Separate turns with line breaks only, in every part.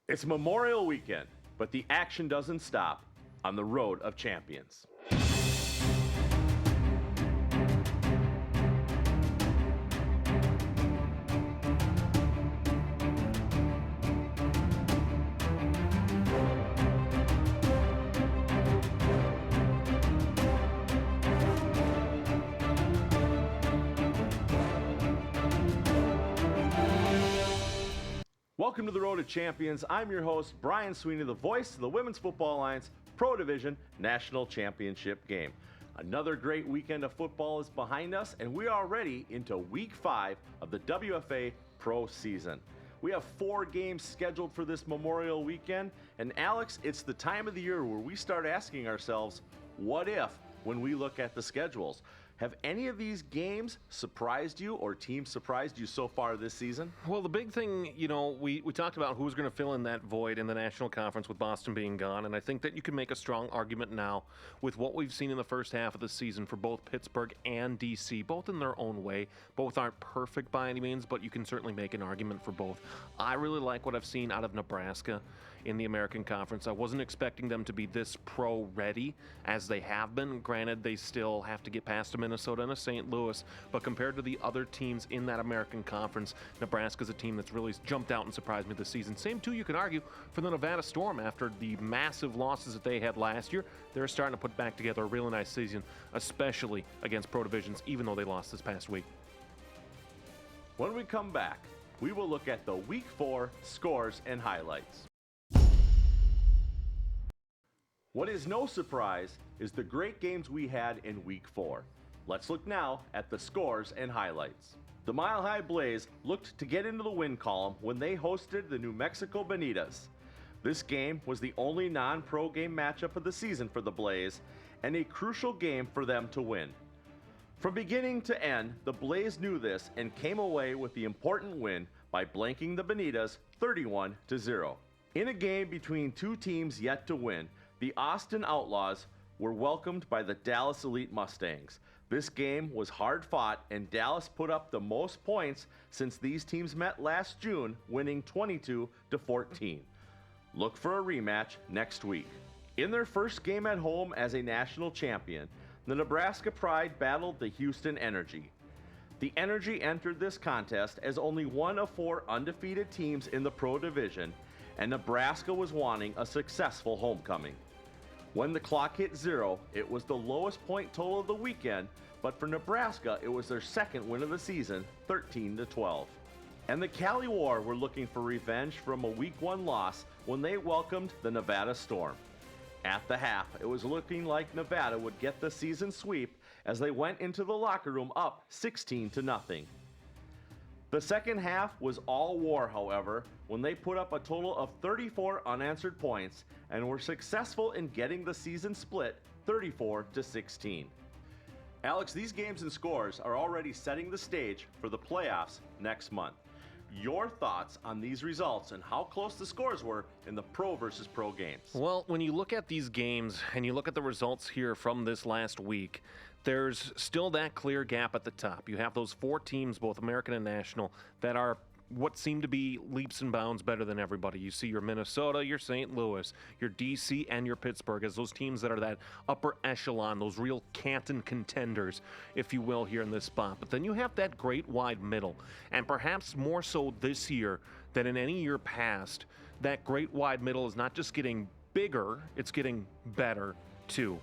It's Memorial Weekend, but the action doesn't stop on the Road of Champions. Welcome to the Road to Champions. I'm your host, Brian Sweeney, the voice of the Women's Football Alliance Pro Division National Championship game. Another great weekend of football is behind us, and we are already into Week 5 of the WFA Pro season. We have 4 games scheduled for this Memorial Weekend, and Alex, it's the time of the year where we start asking ourselves, what if, when we look at the schedules? Have any of these games surprised you or teams surprised you so far this season?
Well, the big thing, we talked about who's going to fill in that void in the National Conference with Boston being gone, and I think that you can make a strong argument now with what we've seen in the first half of the season for both Pittsburgh and D.C., both in their own way. Both aren't perfect by any means, but you can certainly make an argument for both. I really like what I've seen out of Nebraska in the American Conference. I wasn't expecting them to be this pro-ready as they have been. Granted, they still have to get past a Minnesota and a St. Louis, but compared to the other teams in that American Conference, Nebraska's a team that's really jumped out and surprised me this season. Same, too, you can argue for the Nevada Storm after the massive losses that they had last year. They're starting to put back together a really nice season, especially against pro divisions, even though they lost this past week.
When we come back, we will look at the Week 4 scores and highlights. What is no surprise is the great games we had in Week 4. Let's look now at the scores and highlights. The Mile High Blaze looked to get into the win column when they hosted the New Mexico Bonitas. This game was the only non-pro game matchup of the season for the Blaze, and a crucial game for them to win. From beginning to end, the Blaze knew this and came away with the important win by blanking the Bonitas 31-0. In a game between two teams yet to win, the Austin Outlaws were welcomed by the Dallas Elite Mustangs. This game was hard fought, and Dallas put up the most points since these teams met last June, winning 22-14. Look for a rematch next week. In their first game at home as a national champion, the Nebraska Pride battled the Houston Energy. The Energy entered this contest as only one of 4 undefeated teams in the Pro Division, and Nebraska was wanting a successful homecoming. When the clock hit 0, it was the lowest point total of the weekend, but for Nebraska, it was their second win of the season, 13-12. And the Cali War were looking for revenge from a Week 1 loss when they welcomed the Nevada Storm. At the half, it was looking like Nevada would get the season sweep as they went into the locker room up 16-0. The second half was all war, however, when they put up a total of 34 unanswered points and were successful in getting the season split 34-16. Alex, these games and scores are already setting the stage for the playoffs next month. Your thoughts on these results and how close the scores were in the pro versus pro games?
Well, when you look at these games and you look at the results here from this last week, there's still that clear gap at the top. You have those 4 teams, both American and national, that are what seem to be leaps and bounds better than everybody. You see your Minnesota, your St. Louis, your D.C., and your Pittsburgh as those teams that are that upper echelon, those real Canton contenders, if you will, here in this spot. But then you have that great wide middle, and perhaps more so this year than in any year past, that great wide middle is not just getting bigger, it's getting better too.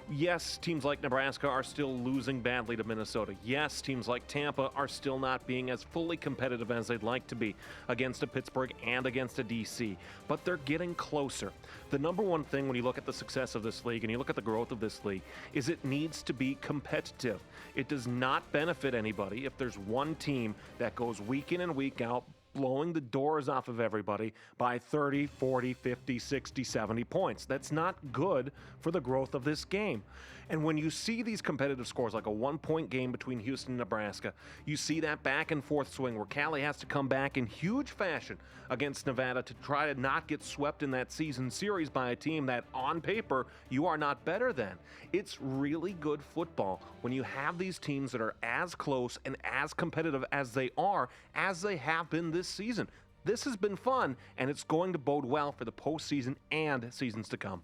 Yes, teams like Nebraska are still losing badly to Minnesota. Yes, teams like Tampa are still not being as fully competitive as they'd like to be against a Pittsburgh and against a DC, but they're getting closer. The number one thing when you look at the success of this league and you look at the growth of this league is it needs to be competitive. It does not benefit anybody if there's one team that goes week in and week out blowing the doors off of everybody by 30, 40, 50, 60, 70 points. That's not good for the growth of this game. And when you see these competitive scores, like a 1-point game between Houston and Nebraska, you see that back and forth swing where Cali has to come back in huge fashion against Nevada to try to not get swept in that season series by a team that, on paper, you are not better than. It's really good football when you have these teams that are as close and as competitive as they have been this season. This has been fun, and it's going to bode well for the postseason and seasons to come.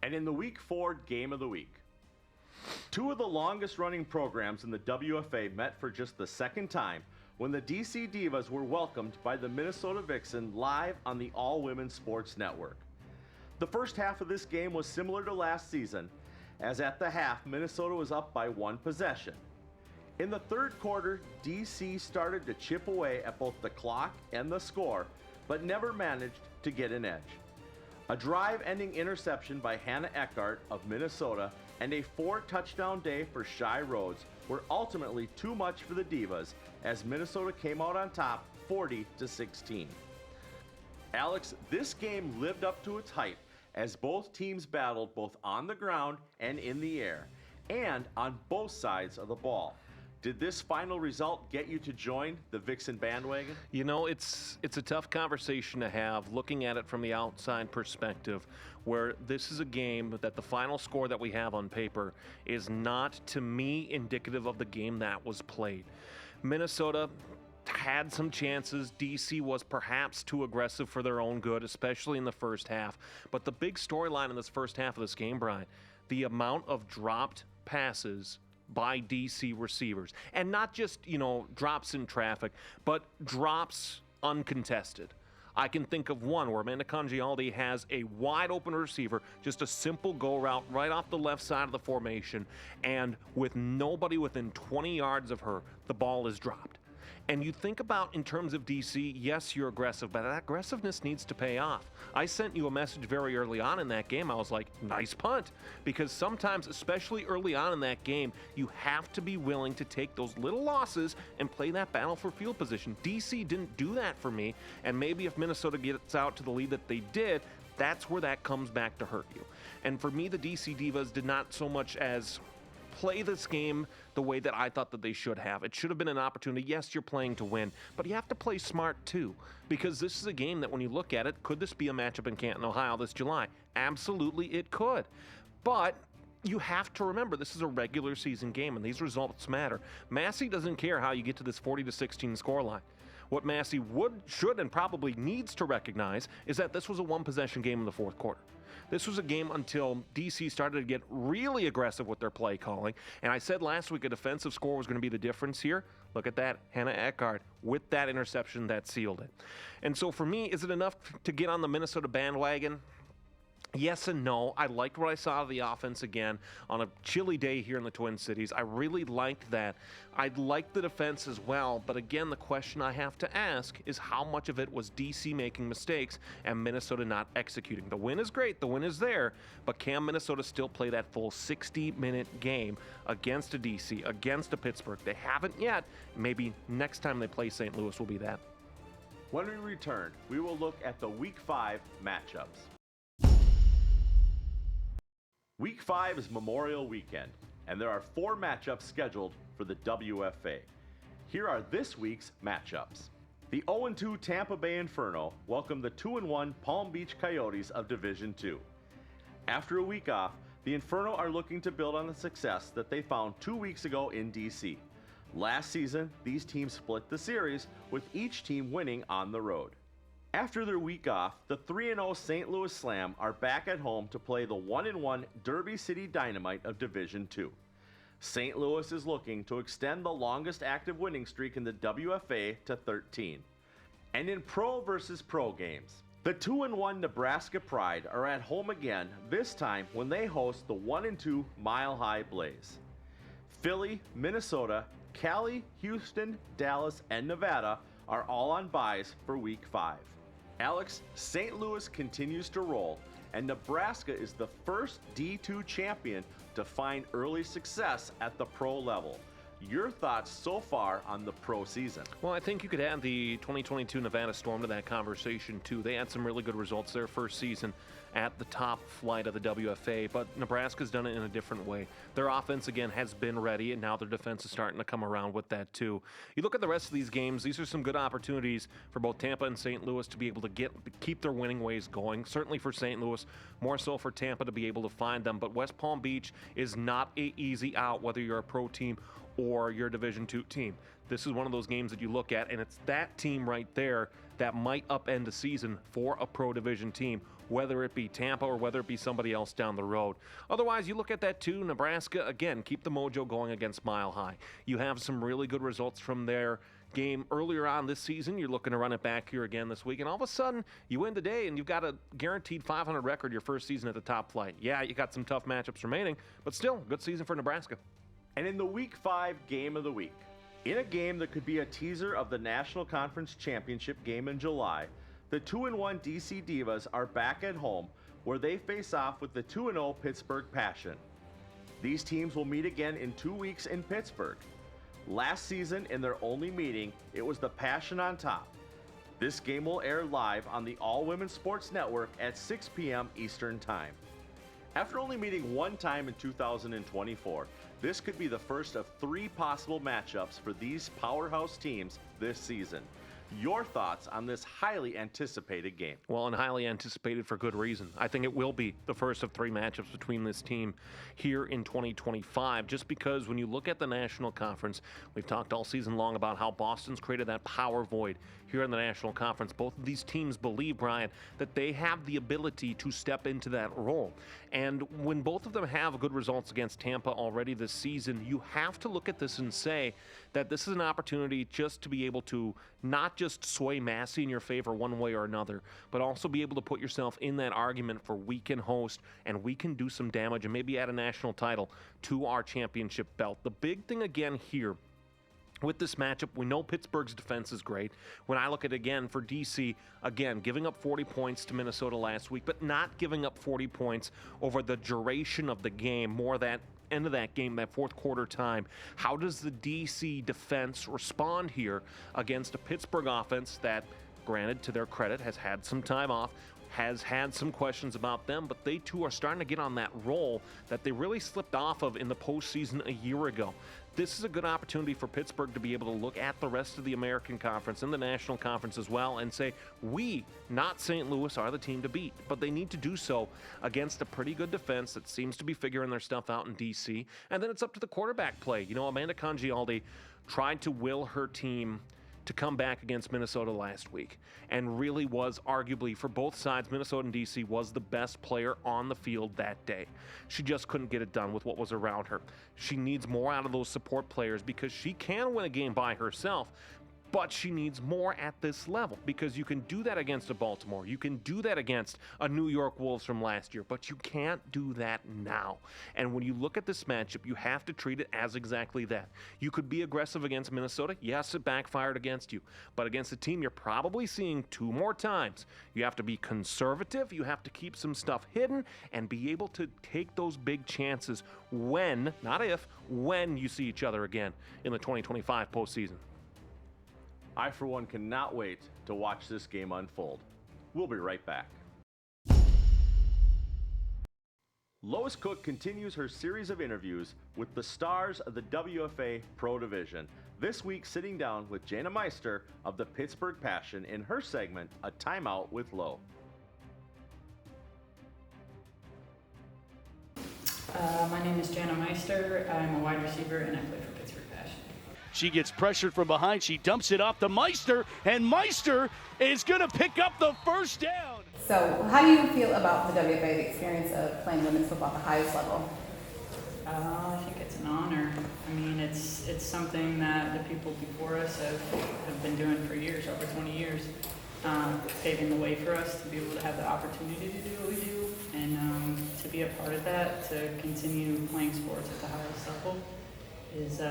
And in the Week 4 Game of the Week, two of the longest running programs in the WFA met for just the second time when the DC Divas were welcomed by the Minnesota Vixen live on the All Women's Sports Network. The first half of this game was similar to last season, as at the half, Minnesota was up by one possession. In the third quarter, DC started to chip away at both the clock and the score, but never managed to get an edge. A drive-ending interception by Hannah Eckhart of Minnesota and a 4-touchdown day for Shy Rhodes were ultimately too much for the Divas as Minnesota came out on top 40-16. Alex, this game lived up to its hype as both teams battled both on the ground and in the air, and on both sides of the ball. Did this final result get you to join the Vixen bandwagon?
You know, it's a tough conversation to have looking at it from the outside perspective, where this is a game that the final score that we have on paper is not, to me, indicative of the game that was played. Minnesota had some chances. DC was perhaps too aggressive for their own good, especially in the first half. But the big storyline in this first half of this game, Brian, the amount of dropped passes by DC receivers. And not just, drops in traffic, but drops uncontested. I can think of one where Amanda Congialdi has a wide open receiver, just a simple go route right off the left side of the formation, and with nobody within 20 yards of her, the ball is dropped. And you think about, in terms of DC, yes, you're aggressive, but that aggressiveness needs to pay off. I sent you a message very early on in that game. I was like, nice punt. Because sometimes, especially early on in that game, you have to be willing to take those little losses and play that battle for field position. DC didn't do that for me, and maybe if Minnesota gets out to the lead that they did, that's where that comes back to hurt you. And for me, the DC Divas did not so much as play this game the way that I thought that they should have. It should have been an opportunity. Yes, you're playing to win, but you have to play smart too, because this is a game that when you look at it, could this be a matchup in Canton, Ohio this July? Absolutely it could. But you have to remember, this is a regular season game, and these results matter. Massey doesn't care how you get to this 40-16 scoreline. What Massey should, and probably needs to recognize is that this was a one-possession game in the fourth quarter. This was a game until DC started to get really aggressive with their play calling. And I said last week a defensive score was going to be the difference here. Look at that, Hannah Eckhart with that interception that sealed it. And so for me, is it enough to get on the Minnesota bandwagon? Yes and no. I liked what I saw of the offense again on a chilly day here in the Twin Cities. I really liked that. I liked the defense as well, but again, the question I have to ask is how much of it was DC making mistakes and Minnesota not executing? The win is great, the win is there, but can Minnesota still play that full 60-minute game against a DC, against a Pittsburgh? They haven't yet. Maybe next time they play St. Louis will be that.
When we return, we will look at the Week 5 matchups. Week 5 is Memorial Weekend, and there are 4 matchups scheduled for the WFA. Here are this week's matchups. The 0-2 Tampa Bay Inferno welcome the 2-1 Palm Beach Coyotes of Division II. After a week off, the Inferno are looking to build on the success that they found 2 weeks ago in DC. Last season, these teams split the series, with each team winning on the road. After their week off, the 3-0 St. Louis Slam are back at home to play the 1-1 Derby City Dynamite of Division II. St. Louis is looking to extend the longest active winning streak in the WFA to 13. And in pro versus pro games, the 2-1 Nebraska Pride are at home again, this time when they host the 1-2 Mile High Blaze. Philly, Minnesota, Cali, Houston, Dallas, and Nevada are all on byes for Week 5. Alex, St. Louis continues to roll, and Nebraska is the first D2 champion to find early success at the pro level. Your thoughts so far on the pro season?
Well, I think you could add the 2022 Nevada Storm to that conversation, too. They had some really good results their first season at the top flight of the WFA, but Nebraska's done it in a different way. Their offense, again, has been ready, and now their defense is starting to come around with that, too. You look at the rest of these games, these are some good opportunities for both Tampa and St. Louis to be able to keep their winning ways going. Certainly for St. Louis, more so for Tampa to be able to find them, but West Palm Beach is not an easy out, whether you're a pro team or your Division II team. This is one of those games that you look at, and it's that team right there that might upend a season for a pro division team, whether it be Tampa or whether it be somebody else down the road. Otherwise, you look at that too. Nebraska, again, keep the mojo going against Mile High. You have some really good results from their game earlier on this season. You're looking to run it back here again this week, and all of a sudden, you win today, and you've got a guaranteed 500 record your first season at the top flight. Yeah, you got some tough matchups remaining, but still, good season for Nebraska.
And in the Week 5 Game of the Week, in a game that could be a teaser of the National Conference Championship game in July, the 2-1 DC Divas are back at home where they face off with the 2-0 Pittsburgh Passion. These teams will meet again in 2 weeks in Pittsburgh. Last season, in their only meeting, it was the Passion on top. This game will air live on the All Women's Sports Network at 6 p.m. Eastern Time. After only meeting one time in 2024, this could be the first of 3 possible matchups for these powerhouse teams this season. Your thoughts on this highly anticipated game?
Well, and highly anticipated for good reason. I think it will be the first of 3 matchups between this team here in 2025, just because when you look at the National Conference, we've talked all season long about how Boston's created that power void here in the National Conference. Both of these teams believe, Brian, that they have the ability to step into that role. And when both of them have good results against Tampa already this season, you have to look at this and say that this is an opportunity just to be able to not just sway Massey in your favor one way or another, but also be able to put yourself in that argument for we can host and we can do some damage and maybe add a national title to our championship belt. The big thing again here with this matchup, we know Pittsburgh's defense is great. When I look at it again for DC, again, giving up 40 points to Minnesota last week, but not giving up 40 points over the duration of the game, more that end of that game, that fourth quarter time. How does the DC defense respond here against a Pittsburgh offense that, granted, to their credit, has had some time off, has had some questions about them, but they too are starting to get on that roll that they really slipped off of in the postseason a year ago. This is a good opportunity for Pittsburgh to be able to look at the rest of the American Conference and the National Conference as well and say, we, not St. Louis, are the team to beat. But they need to do so against a pretty good defense that seems to be figuring their stuff out in D.C. And then it's up to the quarterback play. You know, Amanda Congialdi tried to will her team to come back against Minnesota last week and really was arguably, for both sides, Minnesota and DC, was the best player on the field that day. She just couldn't get it done with what was around her. She needs more out of those support players because she can win a game by herself, but she needs more at this level because you can do that against a Baltimore. You can do that against a New York Wolves from last year, but you can't do that now. And when you look at this matchup, you have to treat it as exactly that. You could be aggressive against Minnesota. Yes, it backfired against you, but against a team you're probably seeing 2 more times. You have to be conservative. You have to keep some stuff hidden and be able to take those big chances when, not if, when you see each other again in the 2025 postseason.
I, for one, cannot wait to watch this game unfold. We'll be right back. Lois Cook continues her series of interviews with the stars of the WFA Pro Division, this week sitting down with Jana Meister of the Pittsburgh Passion in her segment, A Timeout with Lo.
My name is Jana Meister. I'm a wide receiver and I play for Pittsburgh Passion.
She gets pressured from behind. She dumps it off to Meister, and Meister is going to pick up the first down.
So how do you feel about the WFA, the experience of playing women's football at the highest level?
I think it's an honor. I mean, it's something that the people before us have been doing for years, over 20 years, paving the way for us to be able to have the opportunity to do what we do and to be a part of that, to continue playing sports at the highest level is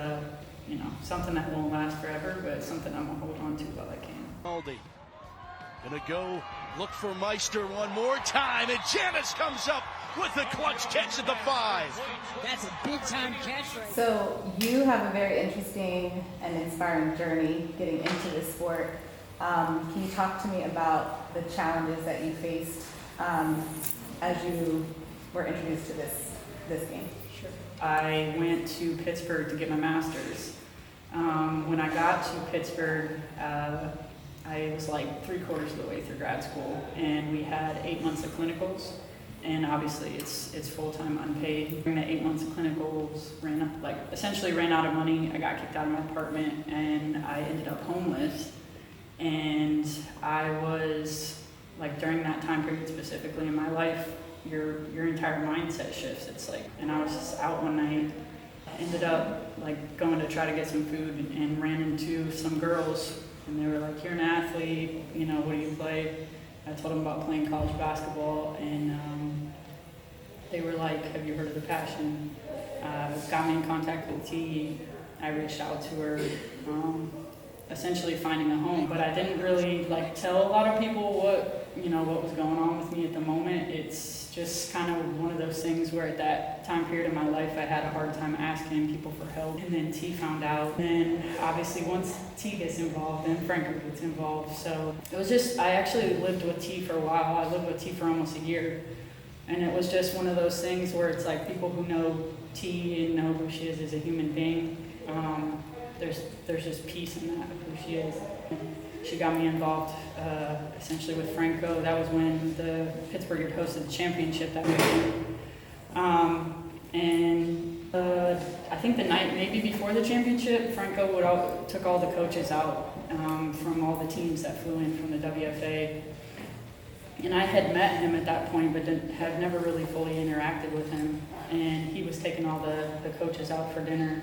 something that won't last forever, but it's something I'm going to hold on to while I can.
Aldi gonna go look for Meister one more time, and Janice comes up with the clutch catch at the 5.
That's a big time catch right.
So you have a very interesting and inspiring journey getting into this sport. Can you talk to me about the challenges that you faced as you were introduced to this game?
Sure. I went to Pittsburgh to get my master's. When I got to Pittsburgh, I was like 3/4 of the way through grad school, and we had 8 months of clinicals, And obviously it's full-time unpaid. During the 8 months of clinicals, essentially ran out of money. I got kicked out of my apartment and I ended up homeless. And I was, like, during that time period specifically in my life, your entire mindset shifts. It's like, and I was just out one night, I ended up like going to try to get some food and ran into some girls, and they were like, "You're an athlete, you know, what do you play?" I told them about playing college basketball, and they were like, "Have you heard of the Passion?" Got me in contact with T. I reached out to her, essentially finding a home, but I didn't really like tell a lot of people what was going on with me at the moment. It's just kind of one of those things where at that time period in my life I had a hard time asking people for help, and then T found out. Then obviously once T gets involved, then Franco gets involved. So it was just, I actually lived with T for a while. I lived with T for almost a year, and it was just one of those things where it's like people who know T and know who she is as a human being, there's just peace in that, of who she is. She got me involved essentially with Franco. That was when the Pittsburgh had hosted the championship that weekend. I think the night maybe before the championship, Franco took all the coaches out from all the teams that flew in from the WFA. And I had met him at that point, but had never really fully interacted with him. And he was taking all the coaches out for dinner.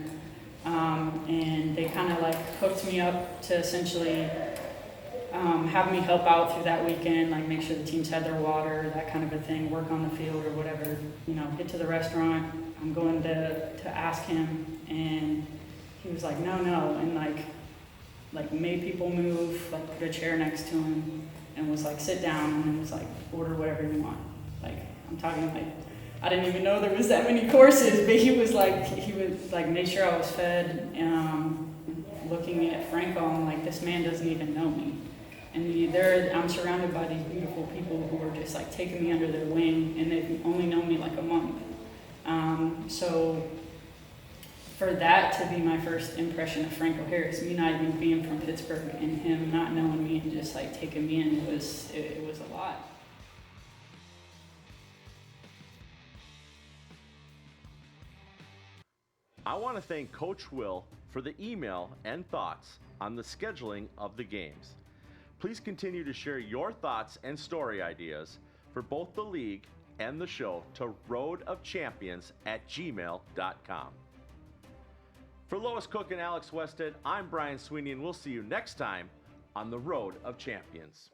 And they kind of like hooked me up to essentially have me help out through that weekend, like make sure the teams had their water, that kind of a thing, work on the field or whatever, get to the restaurant. I'm going to ask him, and he was like, no, and like made people move, like put a chair next to him and was like, sit down, and was like, order whatever you want. Like, I'm talking like, I didn't even know there was that many courses, but he would like make sure I was fed. Looking at Franco, I'm like, this man doesn't even know me. And I'm surrounded by these beautiful people who are just like taking me under their wing, and they've only known me like a month. So for that to be my first impression of Franco Harris, me not even being from Pittsburgh and him not knowing me and just like taking me in, it was a lot.
I want to thank Coach Will for the email and thoughts on the scheduling of the games. Please continue to share your thoughts and story ideas for both the league and the show to roadofchampions@gmail.com. For Lois Cook and Alex Wested, I'm Brian Sweeney, and we'll see you next time on the Road of Champions.